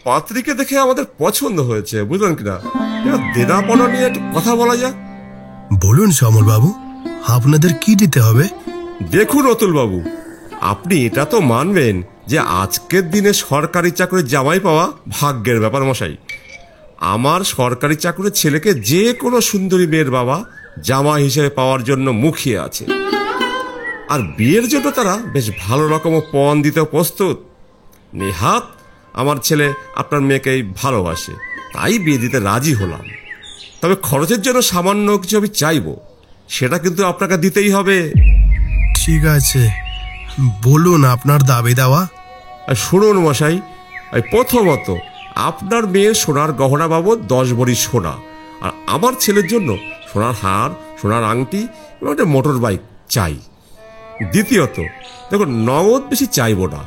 পাত্রীকে দেখে আমাদের পছন্দ হয়েছে, বুঝলেন কিনা? এবার দেনা পাওনা নিয়ে একটু কথা বলা যাক। বলুন সমর বাবু, আপনাদের কি দিতে হবে? দেখুন অতুল বাবু, আপনি এটা তো মানবেন যে আজকের দিনে সরকারি চাকরির জামাই পাওয়া ভাগ্যের ব্যাপার মশাই। আমার সরকারি চাকরির ছেলেকে যে কোনো সুন্দরী মেয়ের বাবা জামাই হিসেবে পাওয়ার জন্য মুখিয়ে আছে, আর বিয়ের জন্য তারা বেশ ভালো রকম পণ দিতে প্রস্তুত। নেহাত আমার ছেলে আপনার মেয়েকেই ভালোবাসে, তাই বিয়ে দিতে রাজি হলাম। তবে খরচের জন্য সামান্য কিছু আমি চাইবো, সেটা কিন্তু আপনাকে দিতেই হবে। ঠিক আছে, বলুন আপনার দাবি দেওয়া। শুনুন মশাই, প্রথমত আপনার মেয়ের সোনার গহনা বাবদ 10 ভরি সোনা, আর আমার ছেলের জন্য সোনার হার, সোনার আংটি এবং একটা মোটর বাইক চাই। দ্বিতীয়ত, দেখুন নগদ বেশি চাইবো না,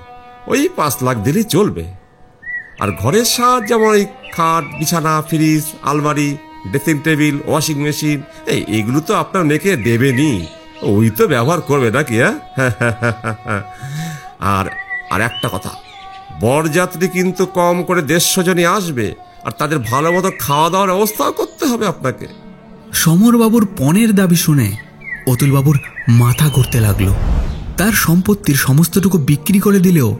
ওই 5 লাখ দিলেই চলবে। আর ঘরের সাজ যেমন এই খাট, বিছানা, ফ্রিজ, আলমারি, ড্রেসিং টেবিল, ওয়াশিং মেশিন, এইগুলো তো আপনার মেয়েকে দেবেনি, ওই তো ব্যবহার করবে নাকি? আর একটা কথা, বরযাত্রী কিন্তু কম করে 150 জনই আসবে, আর তাদের ভালো মতো খাওয়া দাওয়ার ব্যবস্থাও করতে হবে আপনাকে। সমরবাবুর পণের দাবি শুনে অতুলবাবুর মাথা ঘুরতে লাগলো। তার সম্পত্তির সমস্তটুকু বিক্রি করে দিলেও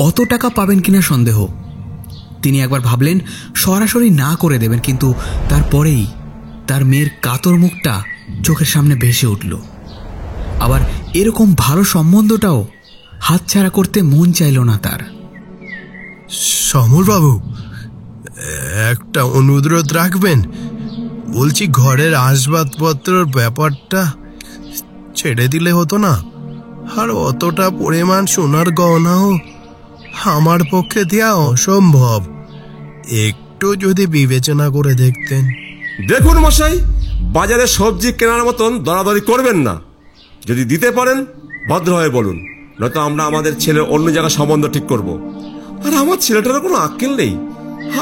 অত টাকা পাবেন কিনা সন্দেহ। তিনি একবার ভাবলেন সরাসরি না করে দেবেন, কিন্তু তারপরেই তার মেয়ের কাতর মুখটা চোখের সামনে ভেসে উঠল। আবার এরকম ভালো সম্বন্ধটাও হাতছাড়া করতে মন চাইল না তার। সমর বাবু, একটা অনুরোধ রাখবেন? বলছি, ঘরের আসবাবপত্রের ব্যাপারটা ছেড়ে দিলে হতো না? আর অতটা পরিমাণ সোনার গহনাও আমার পক্ষে দেওয়া অসম্ভব। একটু যদি বিবেচনা করে দেখতেন। দেখুন মশাই, বাজারে সবজি কেনার মতন দরাদরি করবেন না। যদি দিতে পারেন ভদ্র হয়ে বলুন, নয়তো আমরা আমাদের ছেলে অন্য জায়গায় সম্বন্ধ ঠিক করব। আর আমার ছেলেটারও কোনো আক্কেল নেই,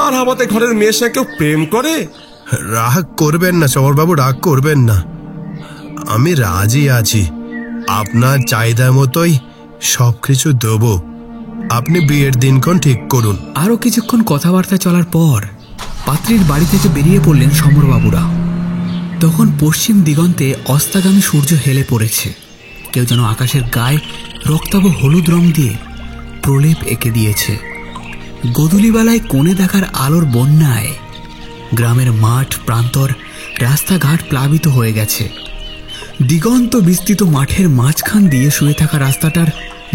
আর আমাদের ঘরের মেয়ের সঙ্গে কেউ প্রেম করে? রাগ করবেন না সমরবাবু, রাগ করবেন না। আমি রাজি আছি, আপনার চাহিদা মতোই সবকিছু দেবো। আপনি বিয়ের দিনক্ষণ ঠিক করুন। আরো কিছুক্ষণ কথাবার্তা চলার পর পাত্রীর বাড়ি থেকে বেরিয়ে পড়লেন সমরবাবুরা। তখন পশ্চিম দিগন্তে অস্তাগামী সূর্য হেলে পড়েছে। কেউ যেন আকাশের গায়ে রক্তাভ হলুদ রং দিয়ে প্রলেপ এঁকে দিয়েছে। গোধূলিবেলায় কোণে দেখার আলোর বন্যায় গ্রামের মাঠ, প্রান্তর, রাস্তাঘাট প্লাবিত হয়ে গেছে। দিগন্ত বিস্তৃত মাঠের মাঝখান দিয়ে শুয়ে থাকা রাস্তাটার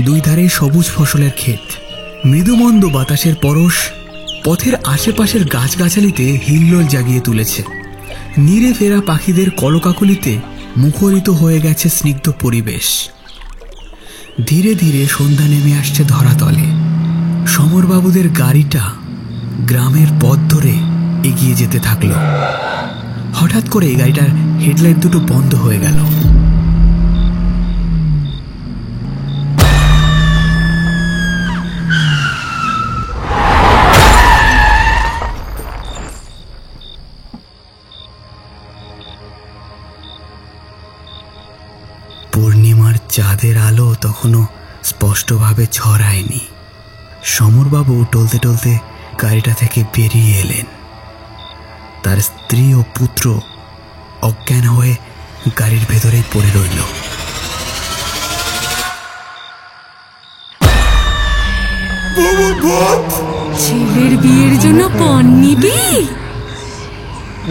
দুই ধারে সবুজ ফসলের ক্ষেত। মৃদুমন্দ বাতাসের পরশ পথের আশেপাশের গাছগাছালিতে হিল্লোল জাগিয়ে তুলেছে। নীরে ফেরা পাখিদের কলকাকলিতে মুখরিত হয়ে গেছে স্নিগ্ধ পরিবেশ। ধীরে ধীরে সন্ধ্যা নেমে আসছে ধরাতলে। সমরবাবুদের গাড়িটা গ্রামের পথ ধরে এগিয়ে যেতে থাকলো। হঠাৎ করে গাড়িটার হেডলাইট দুটো বন্ধ হয়ে গেল। পূর্ণিমার চাঁদের আলো তখনও স্পষ্টভাবে ছড়ায়নি। সমরবাবু টলতে টলতে গাড়িটা থেকে বেরিয়ে এলেন। তার স্ত্রী ও পুত্র অজ্ঞান হয়ে গাড়ির ভেতরেই পড়ে রইল। ছেলের বিয়ের জন্য পণ নিবি?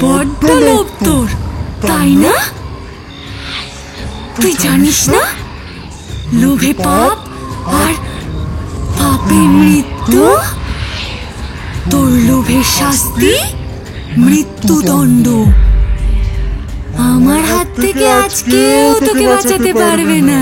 বড্ড লোভ তোর, তাই না? তুই জানিস না লোভে পাপ, আর পাপে মৃত্যু। তোর লোভের শাস্তি মৃত্যুদণ্ড। আমার হাত থেকে আজ কেউ তোকে বাঁচাতে পারবে না।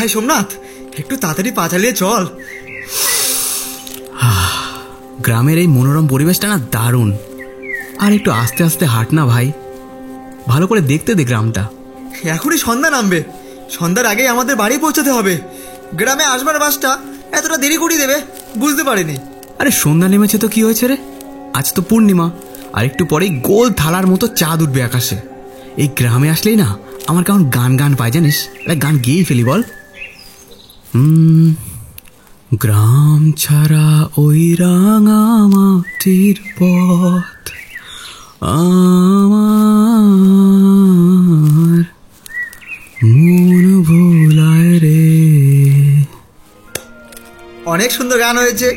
ভাই সোমনাথ, একটু তাড়াতাড়ি পা চালিয়ে চল। গ্রামের এই মনোরম পরিবেশটা না দারুণ। আর একটু আস্তে আস্তে হাঁট না ভাই, ভালো করে দেখতে দে গ্রামটা। এখনই সন্ধ্যা নামবে, সন্ধ্যার আগেই আমাদের বাড়ি পৌঁছাতে হবে। গ্রামে আসবার বাসটা এতটা দেরি করিয়ে দেবে বুঝতে পারিনি। আরে সন্ধ্যা নেমেছে তো কি হয়েছে রে, আজ তো পূর্ণিমা, আর একটু পরেই গোল থালার মতো চাঁদ উঠবে আকাশে। এই গ্রামে আসলেই না আমার কেমন গান গান পায় জানিস, একটা গান গেয়েই ফেলি বল। গ্রাম ছাড়া ওই রাঙা মাটির পথ আমার মন ভোলায় রে। অনেক সুন্দর গান হয়েছে,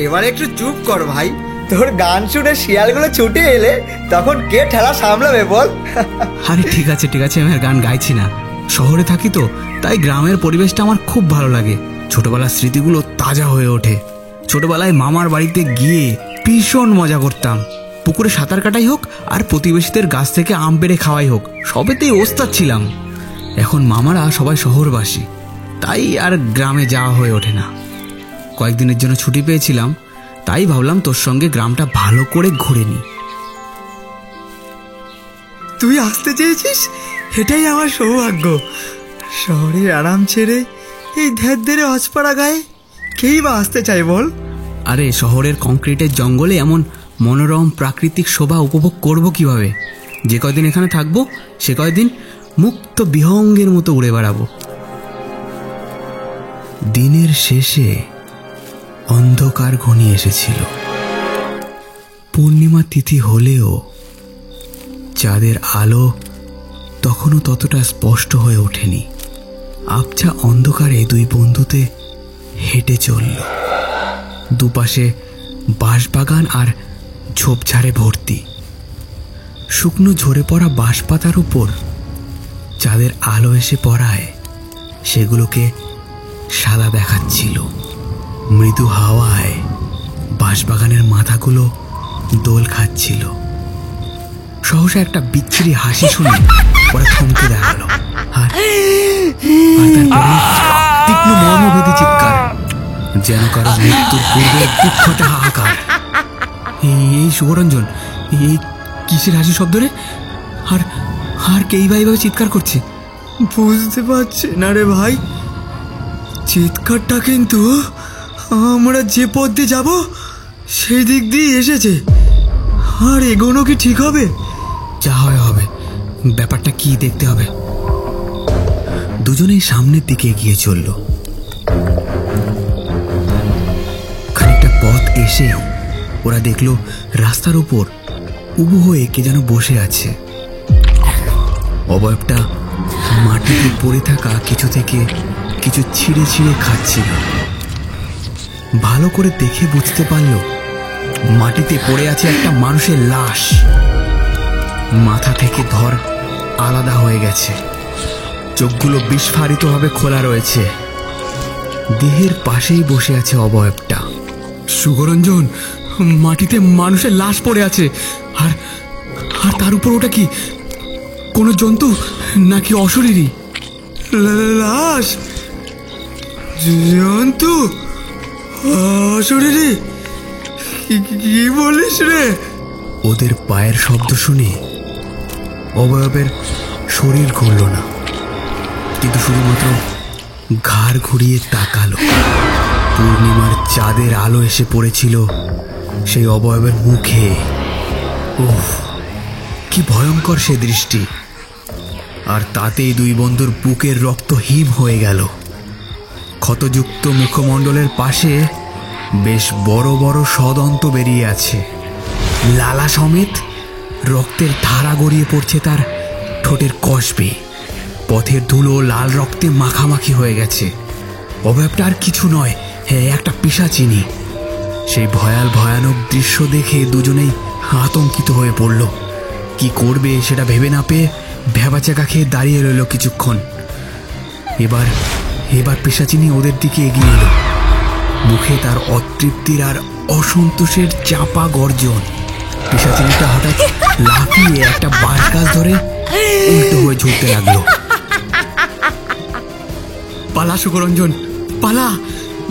এবার একটু চুপ কর ভাই। তোর গান শুনে শিয়ালগুলো ছুটে এলে তখন কে ঠেলা সামলাবে বল? আরে ঠিক আছে ঠিক আছে, আমি আর গান গাইছি না। শহরে থাকি তো, তাই গ্রামের পরিবেশটা আমার খুব ভালো লাগে। ছোটবেলার স্মৃতিগুলো তাজা হয়ে ওঠে। ছোটবেলায় মামার বাড়িতে গিয়ে ভীষণ মজা করতাম। পুকুরে সাঁতার কাটাই হোক আর প্রতিবেশীদের গাছ থেকে আম পেড়ে খাওয়াই হোক, সবেতেই ওস্তাদ ছিলাম। এখন মামারা সবাই শহরবাসী, তাই আর গ্রামে যাওয়া হয়ে ওঠে না। কয়েকদিনের জন্য ছুটি পেয়েছিলাম, তাই ভাবলাম তোর সঙ্গে গ্রামটা ভালো করে ঘুরে নি। তুই আসতে চেয়েছিস, এটাই আমার সৌভাগ্য। শহরে আরাম ছেড়ে এই ধ্যার ধ্যারে অজপাড়া গায়ে কেই বা আসতে চাই বল? আরে শহরের কংক্রিটের জঙ্গলে এমন মনোরম প্রাকৃতিক শোভা উপভোগ করব কিভাবে? যে কয়দিন এখানে থাকবো সে কয়দিন মুক্ত বিহঙ্গের মতো উড়ে বেড়াবো। দিনের শেষে অন্ধকার ঘনিয়ে এসেছিল। পূর্ণিমা তিথি হলেও চাঁদের আলো তখনও ততটা স্পষ্ট হয়ে ওঠেনি। আবছা অন্ধকারে দুই বন্ধুতে হেঁটে চলল। দুপাশে বাঁশবাগান আর ঝোপঝাড়ে ভর্তি। শুকনো ঝরে পড়া বাঁশপাতার উপর চাঁদের আলো এসে পড়ায় সেগুলোকে সাদা দেখাচ্ছিল। মৃদু হাওয়ায় বাঁশবাগানের মাথাগুলো দোল খাচ্ছিল। সহসা একটা বিচ্ছিরি হাসি শুনে ওরা থমকে দাঁড়ালো। আর তারপরে তীক্ষ্ণ মর্মভেদী চিৎকার, যেন কারো মৃত্যুর পূর্বে দুঃখটা হাহাকার। এই শুভরঞ্জন, এই কিসের হাসি শব্দ রে? আর আর কেই বা এইভাবে চিৎকার করছে? বুঝতে পারছি না রে ভাই, চিৎকারটা কিন্তু আমরা যে পথ দিয়ে যাব সেই দিক দিয়ে এসেছে। আর এগোনো কি ঠিক হবে? যা হয় হবে, ব্যাপারটা কি দেখতে হবে। দুজনেই সামনের দিকে এগিয়ে চলল। খানিকটা পথ এসে ওরা দেখলো রাস্তার উপর উবু হয়ে কে যেন বসে আছে। অবয়বটা মাটিতে পড়ে থাকা কিছু থেকে কিছু ছিঁড়ে ছিঁড়ে খাচ্ছিল। ভালো করে দেখে বুঝতে পারল মাটিতে পড়ে আছে একটা মানুষের লাশ। মাথা থেকে ধর আলাদা হয়ে গেছে, চোখগুলো বিস্ফারিতভাবে খোলা রয়েছে। দেহের পাশেই বসে আছে অবয়বটা। সুগরঞ্জন, মাটিতে মানুষের লাশ পড়ে আছে। আর আর তার উপর ওটা কি কোনো জন্তু নাকি অশরীরী? লাশ? জন্তু? অশরীরী? কি বলিস রে? ওদের পায়ের শব্দ শুনে অবয়বের শরীর ঘুরল না, কিন্তু শুধুমাত্র ঘাড় ঘুরিয়ে তাকালো। পূর্ণিমার চাঁদের আলো এসে পড়েছিল সেই অবয়বের মুখে। উফ, কি ভয়ঙ্কর সে দৃষ্টি! আর তাতেই দুই বন্ধুর বুকের রক্ত হিম হয়ে গেল। ক্ষতযুক্ত মুখমণ্ডলের পাশে বেশ বড় বড় সদন্ত বেরিয়ে আছে। লালা সমেত রক্তের ধারা গড়িয়ে পড়ছে তার ঠোঁটের কষবে। পথের ধুলো লাল রক্তে মাখামাখি হয়ে গেছে। অবয়বটা আর কিছু নয়, হ্যাঁ একটা পিশাচিনী। সেই ভয়ানক দৃশ্য দেখে দুজনেই আতঙ্কিত হয়ে পড়ল। কি করবে সেটা ভেবে না পেয়ে ভ্যাবাচাকা খেয়ে দাঁড়িয়ে রইল কিছুক্ষণ। এবার পিশাচিনী ওদের দিকে এগিয়ে এলো। মুখে তার অতৃপ্তির আর অসন্তোষের চাপা গর্জন। পিশাচিনীটা হঠাৎ লাফিয়ে একটা বাঁশ গাছ ধরে উল্টো হয়ে ঝুলতে লাগলো। পালা সুখরঞ্জন, পালা,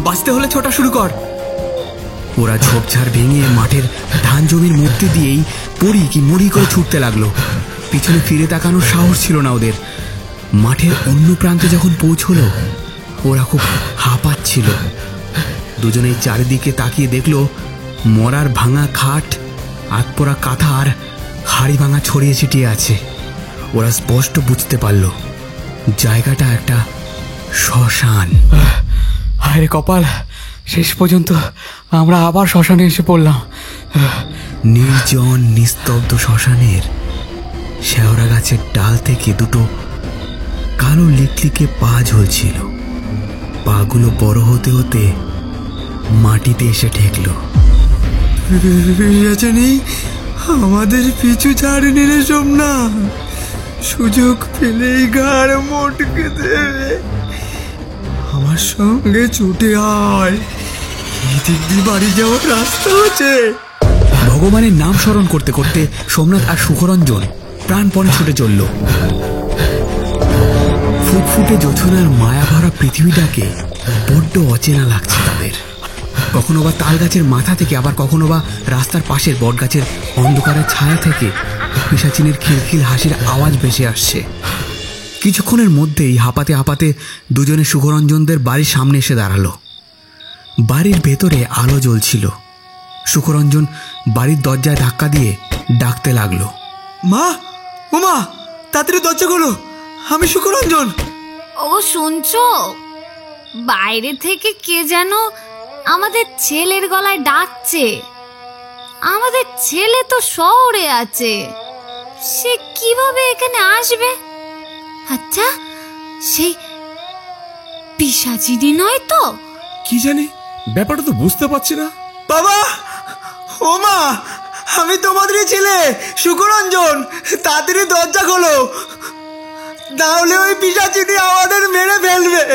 বাঁচতে হলে ছোটা শুরু কর। ওরা ঝোপঝাড় ভেঙে মাঠের ধান জমির মধ্যে দিয়েই পড়ি কি মরি করে ছুটতে লাগলো। পিছনে ফিরে তাকানোর সাহস ছিল না ওদের। মাঠের অন্য প্রান্তে যখন পৌঁছলো, ওরা খুব হাঁপাচ্ছিল। দুজনেই চারিদিকে তাকিয়ে দেখলো মরার ভাঙা খাট, আতপোড়া কাঁথা আর হাড়ি ভাঙা ছড়িয়ে ছিটিয়ে আছে। ওরা স্পষ্ট বুঝতে পারল জায়গাটা একটা শ্মশান। হায় রে কপাল, শেষ পর্যন্ত আমরা আবার শ্মশানে এসে পড়লাম। নির্জন নিস্তব্ধ শ্মশানের শেওড়া গাছের ডাল থেকে দুটো কালো লিকলিকে পা ঝুলছিল। পাগুলো বড় হতে হতে মাটিতে এসে ঠেকলো। নেই, আমাদের পিছু ছাড়েনি রে সোমনাথ, সুযোগ পেলেই ঘাড় মোটকে দেবে। আমার সঙ্গে ছুটে আয়, এই দিক দিয়ে বাড়ি যাওয়ার রাস্তা আছে। ভগবানের নাম স্মরণ করতে করতে সোমনাথ আর সুখরঞ্জন প্রাণপণে ছুটে চলল। ফুটফুটে জোছনার মায়া ভরা পৃথিবীটাকে বড্ড অচেনা লাগছে তাদের। কখনো বা তাল গাছের মাথা থেকে, আবার কখনো বা রাস্তার পাশের বট গাছের অন্ধকারের ছায়া থেকে পিশাচিনীর খিলখিল হাসির আওয়াজ ভেসে আসছে। কিছুক্ষণের মধ্যেই হাঁপাতে হাঁপাতে দুজনে সুখরঞ্জনদের বাড়ির সামনে এসে দাঁড়ালো। বাড়ির ভেতরে আলো জ্বলছিল। সুখরঞ্জন বাড়ির দরজায় ধাক্কা দিয়ে ডাকতে লাগলো, মা, ও মা, তাড়াতাড়ি দরজা খোলো, আমি সুখরঞ্জন। ও শুনছো? বাইরে থেকে কে যেন আমাদের ছেলের গলায় ডাকছে। আমাদের ছেলে তো শহরে আছে, সে কিভাবে এখানে আসবে? আচ্ছা, সেই পিশাচিনী নয় তো? কি জানি, ব্যাপারটা তো বুঝতে পারছি না। বাবা, ও মা, আমি তোমাদেরই ছেলে সুখরঞ্জন, তাড়াতাড়ি দরজা খোলো, তাহলে ওই পিশাচিনী আমাদের মেরে ফেলবে।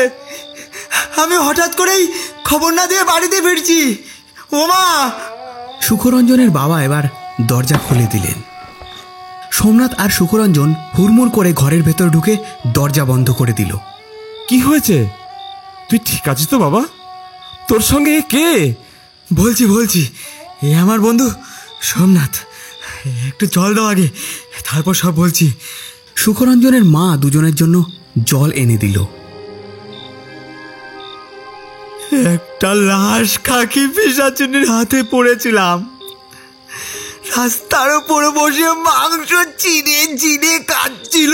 আমি হঠাৎ করেই খবর না দিয়ে বাড়িতে ফিরছি, ও মা। সুখরঞ্জনের বাবা এবার দরজা খুলে দিলেন। সোমনাথ আর সুখরঞ্জন হুড়মুড় করে ঘরের ভেতর ঢুকে দরজা বন্ধ করে দিল। কি হয়েছে? তুই ঠিক আছিস তো বাবা? তোর সঙ্গে কে? বলছি, এ আমার বন্ধু সোমনাথ। একটু জল দাও আগে, তারপর সব বলছি। সুখরঞ্জনের মা দুজনের জন্য জল এনে দিল। একটা লাশ খাকি পিশাচিনীর হাতে পড়েছিলাম। রাস্তার উপরে বসে মাংস চিনে চিনে কাটছিল।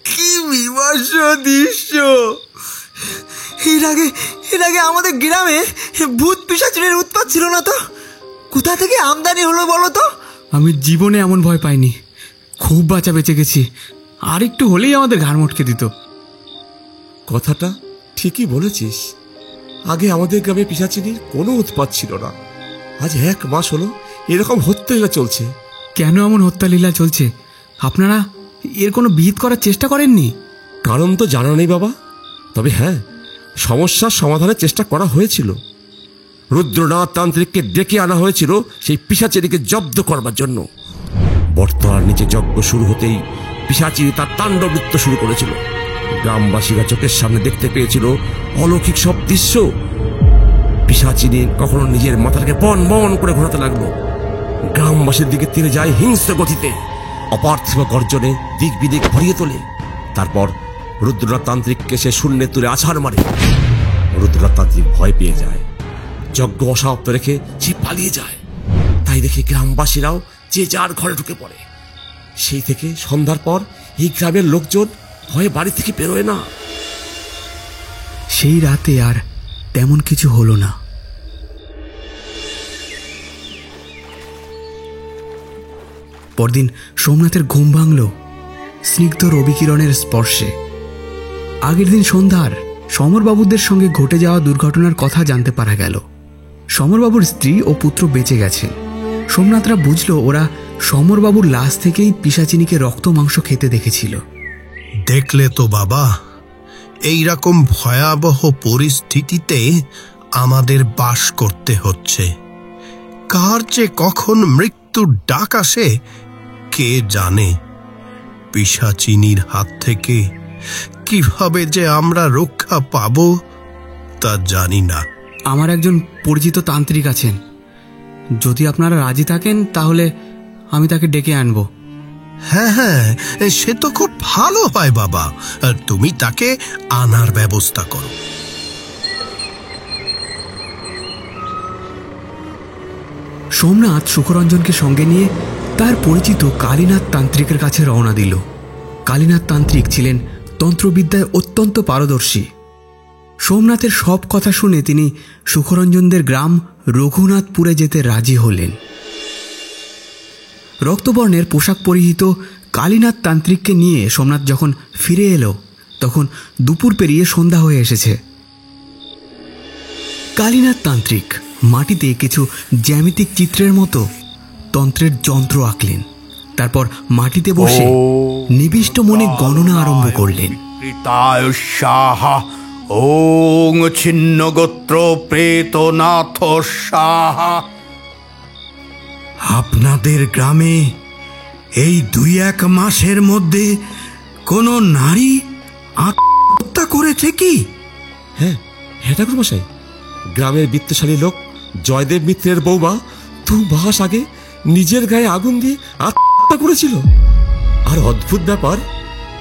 কি বিভৎস দৃশ্য! এর আগে আমাদের গ্রামে ভূত পিশাচিনীর উৎপাত ছিল না তো? কোথা থেকে আমদানি হলো বলো তো? আমি জীবনে এমন ভয় পাইনি, খুব বাঁচা বেঁচে গেছি। আর একটু হলেই আমাদের ঘাড় মটকে দিত। কথাটা ঠিকই বলেছিস। আগে আমাদের গ্রামে পিশাচিনীর কোনো উৎপাত ছিল না। আজ 1 মাস হলো এরকম হত্যালীলা চলছে। কেন এমন হত্যালীলা চলছে? আপনারা এর কোনো বিহিত করার চেষ্টা করেননি? কারণ তো জানা নেই বাবা, তবে হ্যাঁ, সমস্যার সমাধানের চেষ্টা করা হয়েছিল। রুদ্রনাথ তান্ত্রিককে ডেকে আনা হয়েছিল সেই পিশাচিনীকে জব্দ করবার জন্য। বর্তমার নিচে যজ্ঞ শুরু হতেই পিশাচিনী তার তাণ্ডব নৃত্য শুরু করেছিল। গ্রামবাসীরা চোখের সামনে দেখতে পেয়েছিল অলৌকিক সব দৃশ্য। পিশাচিনী কখনো নিজের মাথাটাকে বন বন করে ঘোরাতে লাগলো, গ্রামবাসীর দিকে তীরে যায় হিংস্র গতিতে, অপার্থিব গর্জনে দিক বিদিক ভরিয়ে তোলে। তারপর রুদ্রনাথ তান্ত্রিককে সে শূন্যে তুলে আছাড় মারে। রুদ্রনাথ তান্ত্রিক ভয় পেয়ে যায়, যজ্ঞ অসমাপ্ত রেখে সে পালিয়ে যায়। তাই দেখে গ্রামবাসীরাও যে যার ঘরে ঢুকে পড়ে। সেই থেকে সন্ধ্যার পর এই গ্রামের লোকজন ভয়ে বাড়ি থেকে বেরোয় না। সেই রাতে আর তেমন কিছু হলো না। পরদিন সোমনাথের ঘুম ভাঙল স্নিগ্ধ রবিকিরণের স্পর্শে। আগের দিন সন্ধ্যার সমরবাবুদের সঙ্গে ঘটে যাওয়া দুর্ঘটনার কথা জানতে পারা গেল। সমরবাবুর স্ত্রী ও পুত্র বেঁচে গেছেন। সোমনাথরা বুঝল ওরা সমরবাবুর লাশ থেকেই পিশাচিনীকে রক্ত মাংস খেতে দেখেছিল। দেখলে তো বাবা, এইরকম ভয়াবহ পরিস্থিতিতে আমাদের বাস করতে হচ্ছে। কার যে কখন মৃত্যুর ডাক আসে কে জানে। পিশাচিনীর হাত থেকে কিভাবে যে আমরা রক্ষা পাবো তা জানি না। আমার একজন পরিচিত তান্ত্রিক আছেন, যদি আপনারা রাজি থাকেন তাহলে আমি তাকে ডেকে আনবো। হ্যাঁ হ্যাঁ, সে তো খুব ভালো হয় বাবা, তুমি তাকে আনার ব্যবস্থা করো। সোমনাথ সুখরঞ্জনকে সঙ্গে নিয়ে তার পরিচিত কালীনাথ তান্ত্রিকের কাছে রওনা দিল। কালীনাথ তান্ত্রিক ছিলেন তন্ত্রবিদ্যায় অত্যন্ত পারদর্শী। সোমনাথের সব কথা শুনে তিনি সুখরঞ্জনদের গ্রাম রঘুনাথপুরে যেতে রাজি হলেন। রক্তবর্ণের পোশাক পরিহিত কালীনাথ তান্ত্রিককে নিয়ে সোমনাথ যখন ফিরে এলো তখন দুপুর পেরিয়ে সন্ধ্যা হয়ে এসেছে। কালীনাথ তান্ত্রিক মাটিতে কিছু জ্যামিতিক চিত্রের মতো তন্ত্রের যন্ত্র আঁকলেন। তারপর মাটিতে বসে নিবিষ্ট মনে গণনা আরম্ভ করলেন। ওং ছিন্নগোত্র প্রেতনাথ সাহা। আপনাদের গ্রামে এই 2-1 মাসের মধ্যে কোনো নারী আত্মহত্যা করেছে কি? হ্যাঁ হ্যাঁ ঠাকুর মশাই, গ্রামের বিত্তশালী লোক জয়দেব মিত্রের বৌমা 2 মাস আগে নিজের গায়ে আগুন দিয়ে আত্মহত্যা করেছিল। আর অদ্ভুত ব্যাপার,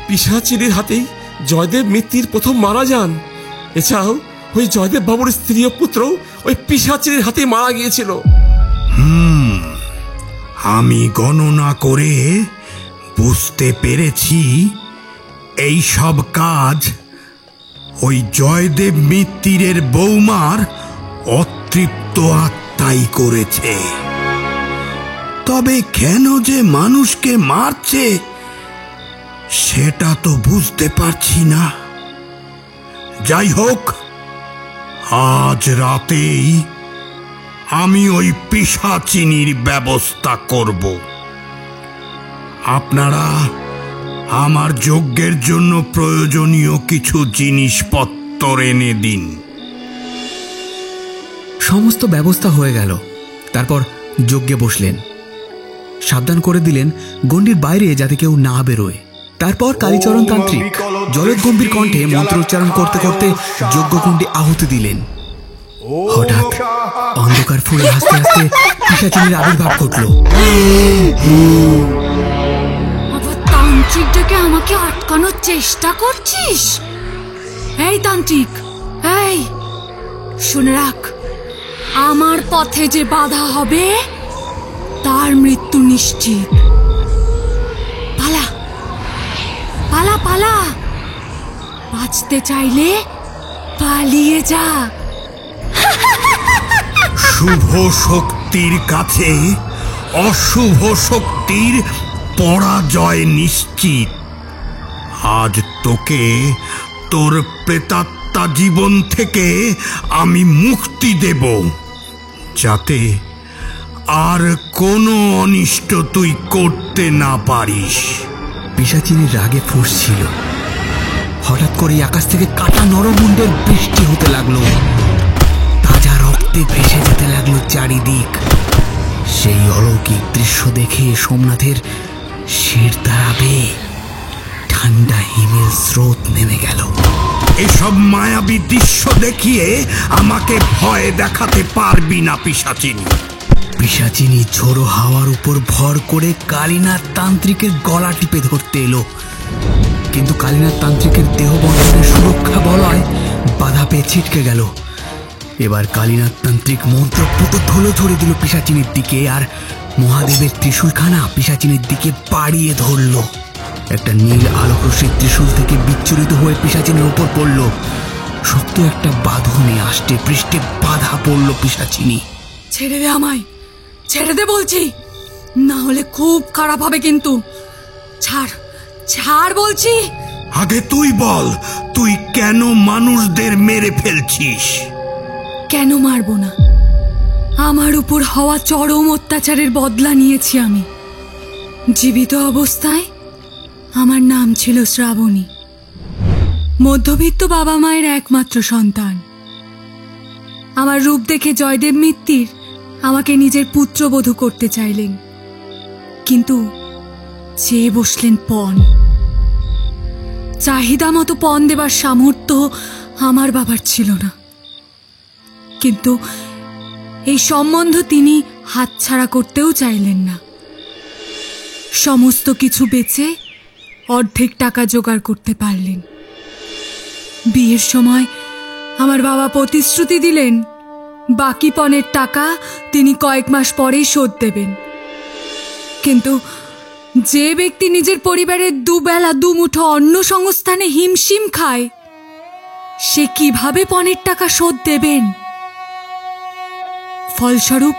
পিশাচিনীর হাতেই জয়দেব মিত্তির প্রথম মারা যান। এছাড়াও ওই জয়দেব বাবুর স্ত্রী ও পুত্র ওই পিশাচিনীর হাতে মারা গিয়েছিল। আমি গণনা করে বুঝতে পেরেছি এই সব কাজ ওই জয়দেব মিত্তিরের বৌমার অতৃপ্ত আত্মাই করেছে। তবে কেন যে মানুষকে মারছে সেটা তো বুঝতে পারছি না। যাই হোক, আজ রাতেই আমি ওই পিশাচিনীর ব্যবস্থা করব। আপনারা আমার যজ্ঞের জন্য প্রয়োজনীয় কিছু জিনিসপত্র এনে দিন। সমস্ত ব্যবস্থা হয়ে গেল। তারপর যজ্ঞে বসলেন। সাবধান করে দিলেন গণ্ডির বাইরে যাতে কেউ না বেরোয়। তারপর কালীচরণ তান্ত্রিক জলদগম্ভীর কণ্ঠে মন্ত্রোচ্চারণ করতে করতে যজ্ঞকুণ্ডে আহুতি দিলেন। হঠাৎ অন্ধকার ফুলে হাসতে হাসতে পিশাচিনীর আবির্ভাব ঘটল। আবার তান্ত্রিকটাকে আমাকে আটকানোর চেষ্টা করছিস? এই তান্ত্রিক, এই শুনে রাখ, আমার পথে যে বাধা হবে তার মৃত্যু নিশ্চিত। পালা পালা পালা, বাঁচতে চাইলে পালিয়ে যা। শুভ শক্তির কাছে অশুভ শক্তির পরাজয় নিশ্চিত। আজ তোকে তোর প্রেতাত্মা জীবন থেকে আমি মুক্তি দেব, যাতে আর কোনো অনিষ্ট তুই করতে না পারিস। পিশাচিনীর রাগে ফুঁসছিল। হঠাৎ করে আকাশ থেকে কাটা নরমুণ্ডের বৃষ্টি হতে লাগলো। তাজা রক্তে ভেসে যেতে লাগলো চারিদিক। সেই অলৌকিক দৃশ্য দেখে সোমনাথের শির দাঁড়াবে। ঠান্ডা হিমেল স্রোত নেমে গেল। এসব মায়াবী দৃশ্য দেখিয়ে আমাকে ভয় দেখাতে পারবি না পিশাচিনী। পিশাচিনী ঝোড়ো হাওয়ার উপর ভর করে কালীনাথ তান্ত্রিকের গলা টিপে ধরতে এলো। কিন্তু কালীনাথ তান্ত্রিকের দেহ বন্ধনের সুরক্ষা বলয় বাধা পেয়ে ছিটকে গেল। এবার কালীনাথ তান্ত্রিক মন্ত্রপুত ধুলো ঝরে দিল পিশাচিনীর দিকে, আর মহাদেবের ত্রিশূলখানা পিশাচিনীর দিকে বাড়িয়ে ধরল। একটা নীল আলোকরশ্মির ত্রিশূল থেকে বিচ্ছুরিত হয়ে পিশাচিনীর উপর পড়ল। শক্ত একটা বাঁধনে আষ্টে পৃষ্ঠে বাধা পড়ল পিশাচিনী। ছেড়ে দে আমায়, ছেড়ে দে বলছি, না হলে খুব খারাপ হবে কিন্তু। ছাড় ছাড় বলছি। আগে তুই বল, তুই কেন মানুষদের মেরে ফেলছিস? কেন মারবো না? আমার উপর হওয়া চরম অত্যাচারের বদলা নিয়েছি আমি। জীবিত অবস্থায় আমার নাম ছিল শ্রাবণী, মধ্যবিত্ত বাবা মায়ের একমাত্র সন্তান। আমার রূপ দেখে জয়দেব মিত্তির আমাকে নিজের পুত্রবধূ করতে চাইলেন, কিন্তু চেয়ে বসলেন পণ। চাহিদা মতো পণ দেবার সামর্থ্য আমার বাবার ছিল না, কিন্তু এই সম্বন্ধ তিনি হাতছাড়া করতেও চাইলেন না। সমস্ত কিছু বেচে অর্ধেক টাকা জোগাড় করতে পারলেন। বিয়ের সময় আমার বাবা প্রতিশ্রুতি দিলেন বাকি পণের টাকা তিনি কয়েক মাস পরেই শোধ দেবেন। কিন্তু যে ব্যক্তি নিজের পরিবারের দুবেলা দুমুঠো অন্ন সংস্থানে হিমশিম খায়, সে কিভাবে পণের টাকা শোধ দেবেন? ফলস্বরূপ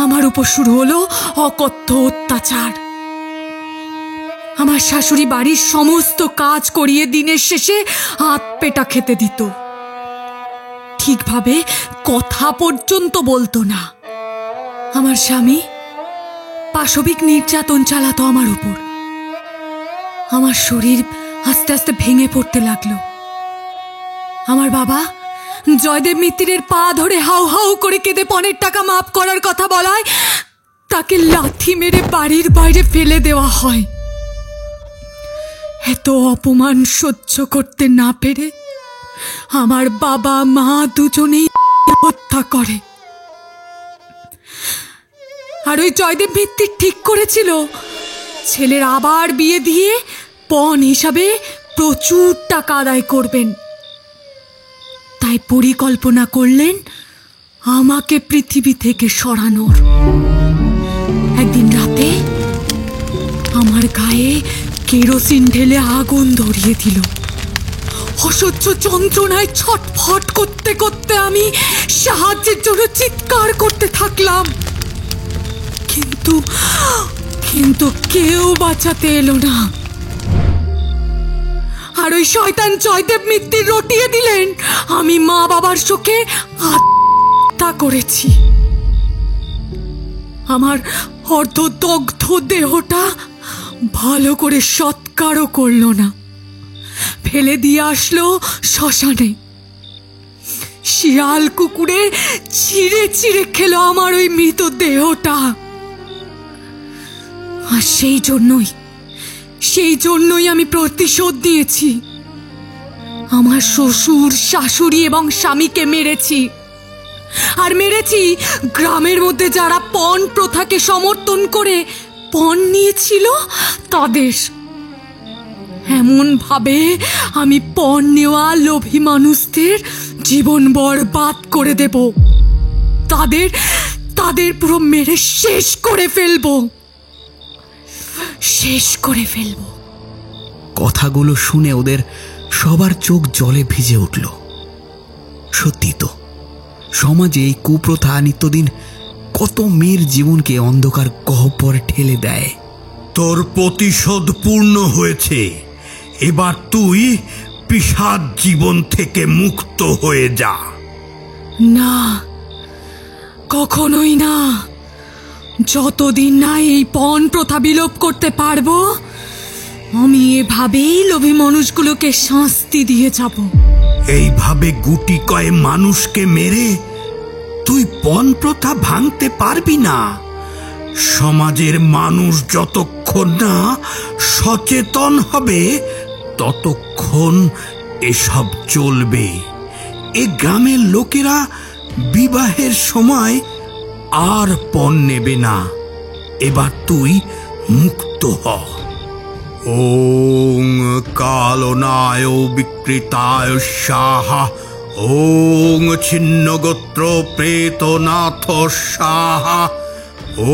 আমার উপর শুরু হলো অকথ্য অত্যাচার। আমার শাশুড়ি বাড়ির সমস্ত কাজ করিয়ে দিনের শেষে হাত পেটা খেতে দিত, ঠিকভাবে কথা পর্যন্ত বলতো না। আমার স্বামী পাশবিক নির্যাতন চালাতো আমার উপর। আমার শরীর আস্তে আস্তে ভেঙে পড়তে লাগলো। আমার বাবা জয়দেব মিত্তিরের পা ধরে হাউ হাউ করে কেঁদে পণের টাকা মাফ করার কথা বলায় তাকে লাথি মেরে বাড়ির বাইরে ফেলে দেওয়া হয়। এত অপমান সহ্য করতে না পেরে আমার বাবা মা দুজনেই হত্যা করে। আর ওই জয়দেব মিত্তির ঠিক করেছিল ছেলের আবার বিয়ে দিয়ে পণ হিসাবে প্রচুর টাকা আদায় করবেন। তাই পরিকল্পনা করলেন আমাকে পৃথিবী থেকে সরানোর। একদিন রাতে আমার গায়ে কেরোসিন ঢেলে আগুন ধরিয়ে দিল। অসহ্য যন্ত্রণায় ছটফট করতে করতে আমি সাহায্যের জন্য চিৎকার করতে থাকলাম, কিন্তু কেউ বাঁচাতে এলো না। আর ওই শয়তান জয়দেব মিত্তির রটিয়ে দিলেন আমি মা বাবার শোকে আত্মহত্যা করেছি। আমার অর্ধদগ্ধ দেহটা ভালো করে সৎকারও করলো না, ফেলে দিয়ে আসলো শ্মশানে। শিয়াল কুকুরে চিড়ে চিড়ে খেলো আমার ওই মৃত দেহটা। আর সেই জন্যই আমি প্রতিশোধ নিয়েছি। আমার শ্বশুর শাশুড়ি এবং স্বামীকে মেরেছি, আর মেরেছি গ্রামের মধ্যে যারা পণ প্রথাকে সমর্থন করে পণ নিয়েছিল তাদের। এমন ভাবে আমি পণ নেওয়া লোভী মানুষদের জীবন বরবাদ করে দেব, তাদের পুরো মেরে শেষ করে ফেলবো। কথাগুলো শুনে ওদের সবার চোখ জলে ভিজে উঠল। সত্যি তো, সমাজে এই কুপ্রথা নিত্যদিন কত মেয়ের জীবনকে অন্ধকার গহ্বরে ঠেলে দেয়। তোর প্রতিশোধ পূর্ণ হয়েছে, এবার তুই পিশাচ জীবন থেকে মুক্ত হয়ে যা। না, কখনোই না। যতদিন না এই পণ প্রথা বিলোপ করতে পারবো, আমি এভাবেই লোভী মানুষগুলোকে শাস্তি দিয়ে যাব। এইভাবে গুটি কয়ে মানুষকে মেরে তুই পণ প্রথা ভাঙতে পারবি না। সমাজের মানুষ যতক্ষণ না সচেতন হবে ততক্ষণ এসব চলবে। এ গ্রামের লোকেরা বিবাহের সময় আর পণ নেবে না। এবার তুই মুক্ত হ। ওং কালনায় বিকৃতায় সাহা, ওং ছিন্নগোত্র প্রেতনাথ সাহা,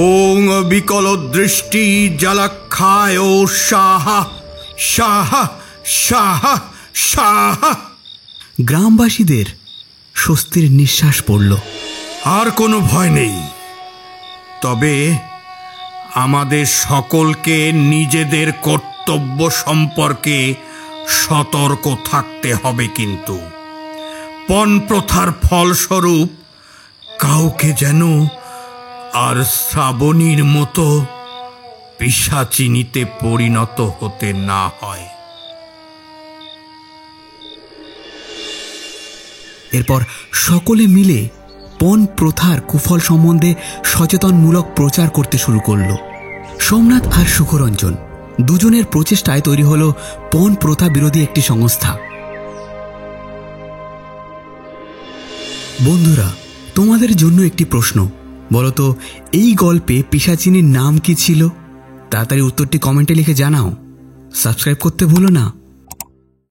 ওং বিকল দৃষ্টি জলাক্ষায় সাহা, সাহা সাহা সাহা। গ্রামবাসীদের স্বস্তির নিঃশ্বাস পড়ল। আর কোনো ভয় নেই। তবে আমাদের সকলকে নিজেদের কর্তব্য সম্পর্কে সতর্ক থাকতে হবে। কিন্তু পণ প্রথার ফলস্বরূপ কাউকে যেন আর শ্রাবণীর মতো পিশাচিনীতে পরিণত হতে না হয়। এরপর সকলে মিলে পণ প্রথার কুফল সম্বন্ধে সচেতনমূলক প্রচার করতে শুরু করল। সোমনাথ আর সুখরঞ্জন দুজনের প্রচেষ্টায় তৈরি হলো পণ প্রথা বিরোধী একটি সংস্থা। বন্ধুরা, তোমাদের জন্য একটি প্রশ্ন, বলো তো এই গল্পে পিশাচিনীর নাম কি ছিল? তাড়াতাড়ি উত্তরটি কমেন্টে লিখে জানাও। সাবস্ক্রাইব করতে ভুলো না।